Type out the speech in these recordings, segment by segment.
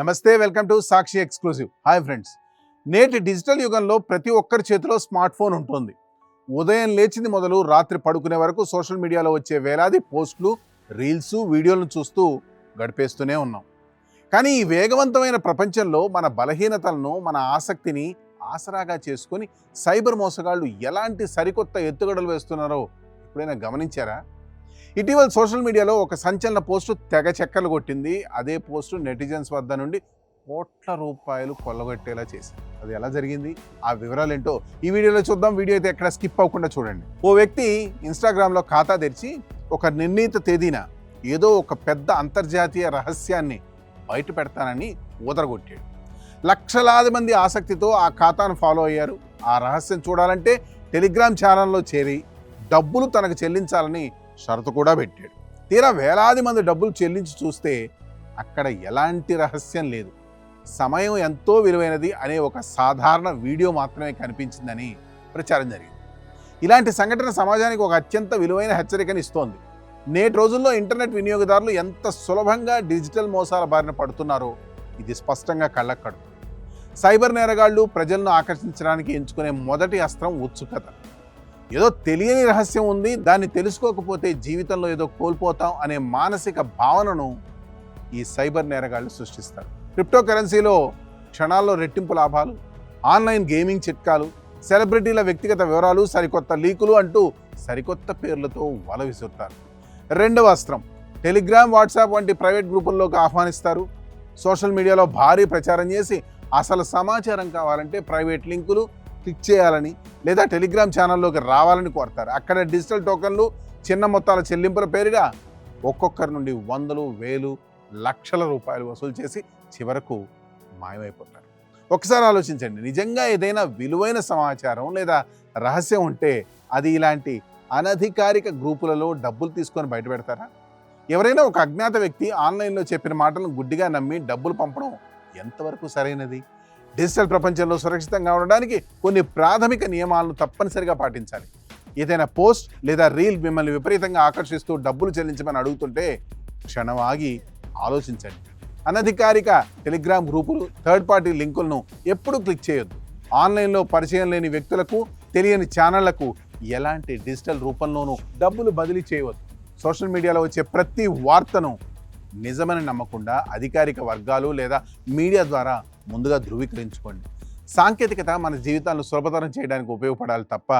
నమస్తే, welcome to Sakshi exclusive. Hi friends, నేటి digital యుగంలో ప్రతి ఒక్కరి చేతిలో స్మార్ట్ ఫోన్ ఉంటుంది. ఉదయం లేచింది మొదలు రాత్రి పడుకునే వరకు సోషల్ మీడియాలో వచ్చే వేలాది పోస్టులు, రీల్స్, వీడియోలను చూస్తూ గడిపేస్తూనే ఉన్నాం. కానీ ఈ వేగవంతమైన ప్రపంచంలో మన బలహీనతలను, మన ఆసక్తిని ఆసరాగా చేసుకొని సైబర్ మోసగాళ్ళు ఎలాంటి సరికొత్త ఎత్తుగడలు వేస్తున్నారో ఎప్పుడైనా గమనించారా? ఇటీవల సోషల్ మీడియాలో ఒక సంచలన పోస్టు తెగ చెక్కలు కొట్టింది. అదే పోస్టు నెటిజన్స్ వద్ద నుండి కోట్ల రూపాయలు కొల్లగొట్టేలా చేసింది. అది ఎలా జరిగింది, ఆ వివరాలు ఏంటో ఈ వీడియోలో చూద్దాం. వీడియో అయితే ఎక్కడ స్కిప్ అవ్వకుండా చూడండి. ఓ వ్యక్తి ఇన్స్టాగ్రామ్లో ఖాతా తెరిచి ఒక నిర్ణీత తేదీన ఏదో ఒక పెద్ద అంతర్జాతీయ రహస్యాన్ని బయట పెడతానని ఊదరగొట్టాడు. లక్షలాది మంది ఆసక్తితో ఆ ఖాతాను ఫాలో అయ్యారు. ఆ రహస్యం చూడాలంటే టెలిగ్రామ్ ఛానల్లో చేరి డబ్బులు తనకు చెల్లించాలని షరతు కూడా పెట్టాడు. తీరా వేలాది మంది డబ్బులు చెల్లించి చూస్తే అక్కడ ఎలాంటి రహస్యం లేదు, సమయం ఎంతో విలువైనది అనే ఒక సాధారణ వీడియో మాత్రమే కనిపించిందని ప్రచారం జరిగింది. ఇలాంటి సంఘటన సమాజానికి ఒక అత్యంత విలువైన హెచ్చరికని ఇస్తోంది. నేటి రోజుల్లో ఇంటర్నెట్ వినియోగదారులు ఎంత సులభంగా డిజిటల్ మోసాల బారిన పడుతున్నారో ఇది స్పష్టంగా కళ్ళక్కడు. సైబర్ నేరగాళ్లు ప్రజలను ఆకర్షించడానికి ఎంచుకునే మొదటి అస్త్రం ఉత్సుకత. ఏదో తెలియని రహస్యం ఉంది, దాన్ని తెలుసుకోకపోతే జీవితంలో ఏదో కోల్పోతాం అనే మానసిక భావనను ఈ సైబర్ నేరగాళ్లు సృష్టిస్తారు. క్రిప్టో కరెన్సీలో క్షణాల్లో రెట్టింపు లాభాలు, ఆన్లైన్ గేమింగ్ చిట్కాలు, సెలబ్రిటీల వ్యక్తిగత వివరాలు, సరికొత్త లీకులు అంటూ సరికొత్త పేర్లతో వల విసురుతారు. రెండవ అస్త్రం టెలిగ్రామ్, వాట్సాప్ వంటి ప్రైవేట్ గ్రూపుల్లోకి ఆహ్వానిస్తారు. సోషల్ మీడియాలో భారీ ప్రచారం చేసి అసలు సమాచారం కావాలంటే ప్రైవేట్ లింకులు క్లిక్ చేయాలని లేదా టెలిగ్రామ్ ఛానల్లోకి రావాలని కోరతారు. అక్కడ డిజిటల్ టోకన్లు, చిన్న మొత్తాల చెల్లింపుల పేరుగా ఒక్కొక్కరి నుండి వందలు, వేలు, లక్షల రూపాయలు వసూలు చేసి చివరకు మాయమైపోతారు. ఒకసారి ఆలోచించండి, నిజంగా ఏదైనా విలువైన సమాచారం లేదా రహస్యం ఉంటే అది ఇలాంటి అనధికారిక గ్రూపులలో డబ్బులు తీసుకొని బయటపెడతారా? ఎవరైనా ఒక అజ్ఞాత వ్యక్తి ఆన్లైన్లో చెప్పిన మాటలను గుడ్డిగా నమ్మి డబ్బులు పంపడం ఎంతవరకు సరైనది? డిజిటల్ ప్రపంచంలో సురక్షితంగా ఉండడానికి కొన్ని ప్రాథమిక నియమాలను తప్పనిసరిగా పాటించాలి. ఏదైనా పోస్ట్ లేదా రీల్ మిమ్మల్ని విపరీతంగా ఆకర్షిస్తూ డబ్బులు చెల్లించమని అడుగుతుంటే క్షణం ఆగి ఆలోచించండి. అనధికారిక టెలిగ్రామ్ గ్రూపులు, థర్డ్ పార్టీ లింకులను ఎప్పుడూ క్లిక్ చేయొద్దు. ఆన్లైన్లో పరిచయం లేని వ్యక్తులకు, తెలియని ఛానళ్లకు ఎలాంటి డిజిటల్ రూపంలోనూ డబ్బులు బదిలీ చేయవద్దు. సోషల్ మీడియాలో వచ్చే ప్రతి వార్తను నిజమని నమ్మకుండా అధికారిక వర్గాలు లేదా మీడియా ద్వారా ముందుగా ధృవీకరించుకోండి. సాంకేతికత మన జీవితాలను సులభతరం చేయడానికి ఉపయోగపడాలి తప్ప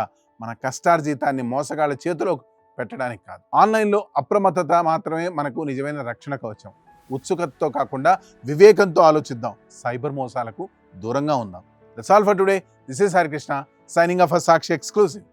మన కష్టార్జితాన్ని మోసగాళ్ల చేతిలో పెట్టడానికి కాదు. ఆన్లైన్లో అప్రమత్తత మాత్రమే మనకు నిజమైన రక్షణ కవచం. ఉత్సుకతతో కాకుండా వివేకంతో ఆలోచిద్దాం. సైబర్ మోసాలకు దూరంగా ఉందాం. That's all for today. This is Harikrishna signing off for Sakshi exclusive.